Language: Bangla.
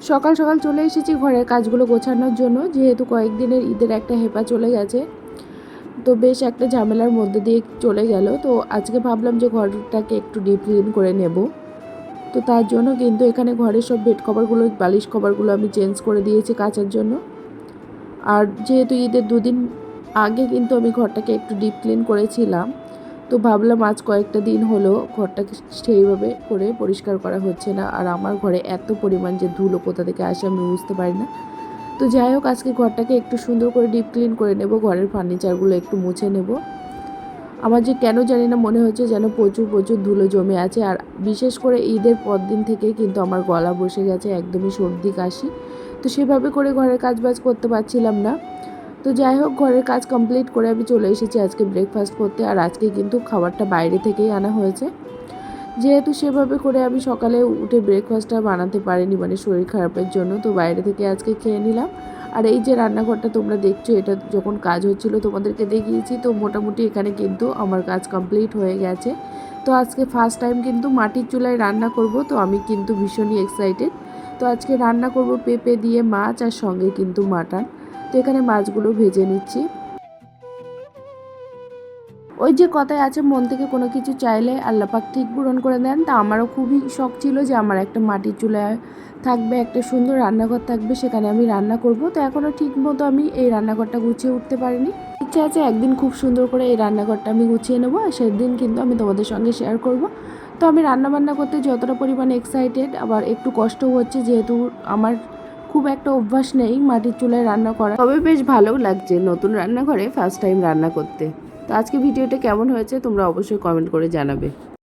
সকাল সকাল চলে এসেছি ঘরের কাজগুলো গোছানোর জন্য, যেহেতু কয়েকদিনের ঈদের একটা হেপা চলে গেছে, তো বেশ একটা ঝামেলার মধ্যে দিয়ে চলে গেল। তো আজকে ভাবলাম যে ঘরটাকে একটু ডিপ ক্লিন করে নেব। তো তার জন্য কিন্তু এখানে ঘরের সব বেড কভারগুলো, বালিশ কভারগুলো আমি চেঞ্জ করে দিয়েছি কাচার জন্য। আর যেহেতু ঈদের দুদিন আগে কিন্তু আমি ঘরটাকে একটু ডিপ ক্লিন করেছিলাম, তো ভাবলাম আজ কয়েকটা দিন হলো ঘরটাকে সেইভাবে করে পরিষ্কার করা হচ্ছে না। আর আমার ঘরে এত পরিমাণ যে ধুলো কোথা থেকে আসে আমি বুঝতে পারি না। তো যাই হোক, আজকে ঘরটাকে একটু সুন্দর করে ডিপ ক্লিন করে নেব, ঘরের ফার্নিচারগুলো একটু মুছে নেব। আমার যে কেন জানি না মনে হচ্ছে যেন প্রচুর প্রচুর ধুলো জমে আছে। আর বিশেষ করে ঈদের পর দিন থেকে কিন্তু আমার গলা বসে গেছে, একদমই সর্দি কাশি। তো সেভাবে করে ঘরের কাজবাজ করতে পারছিলাম না। তো যাই হোক, ঘরের কাজ কমপ্লিট করে আমি চলে এসেছি আজকে ব্রেকফাস্ট করতে। আর আজকে কিন্তু খাবারটা বাইরে থেকেই আনা হয়েছে, যেহেতু সেভাবে করে আমি সকালে উঠে ব্রেকফাস্টটা বানাতে পারিনি, মানে শরীর খারাপের জন্য। তো বাইরে থেকে আজকে খেয়ে নিলাম। আর এই যে রান্নাঘরটা তোমরা দেখছো, এটা যখন কাজ হচ্ছিল তোমাদেরকে দেখিয়েছি। তো মোটামুটি এখানে কিন্তু আমার কাজ কমপ্লিট হয়ে গেছে। তো আজকে ফার্স্ট টাইম কিন্তু মাটির চুলায় রান্না করব, তো আমি কিন্তু ভীষণই এক্সাইটেড। তো আজকে রান্না করব পেঁপে দিয়ে মাছ, আর সঙ্গে কিন্তু মাটন। তো এখানে মাছগুলো ভেজে নিচ্ছি। ওই যে কথায় আছে, মন থেকে কোনো কিছু চাইলে আল্লাহ পাক ঠিক পূরণ করে দেন। তা আমারও খুবই শখ ছিল যে আমার একটা মাটির চুলায় থাকবে, একটা সুন্দর রান্নাঘর থাকবে, সেখানে আমি রান্না করব। তো এখনও ঠিক মতো আমি এই রান্নাঘরটা গুছিয়ে উঠতে পারিনি। ইচ্ছা আছে একদিন খুব সুন্দর করে এই রান্নাঘরটা আমি গুছিয়ে নেবো, আর সেদিন কিন্তু আমি তোমাদের সঙ্গে শেয়ার করব। তো আমি রান্নাবান্না করতে যতটা পরিমাণে এক্সাইটেড, আবার একটু কষ্টও হচ্ছে, যেহেতু আমার খুব একটা অভ্যাস নেই মাটির চুলায় রান্না করা। তবে বেশ ভালোও লাগছে নতুন রান্নাঘরে ফার্স্ট টাইম রান্না করতে। তো আজকে ভিডিওটা কেমন হয়েছে তোমরা অবশ্যই কমেন্ট করে জানাবে।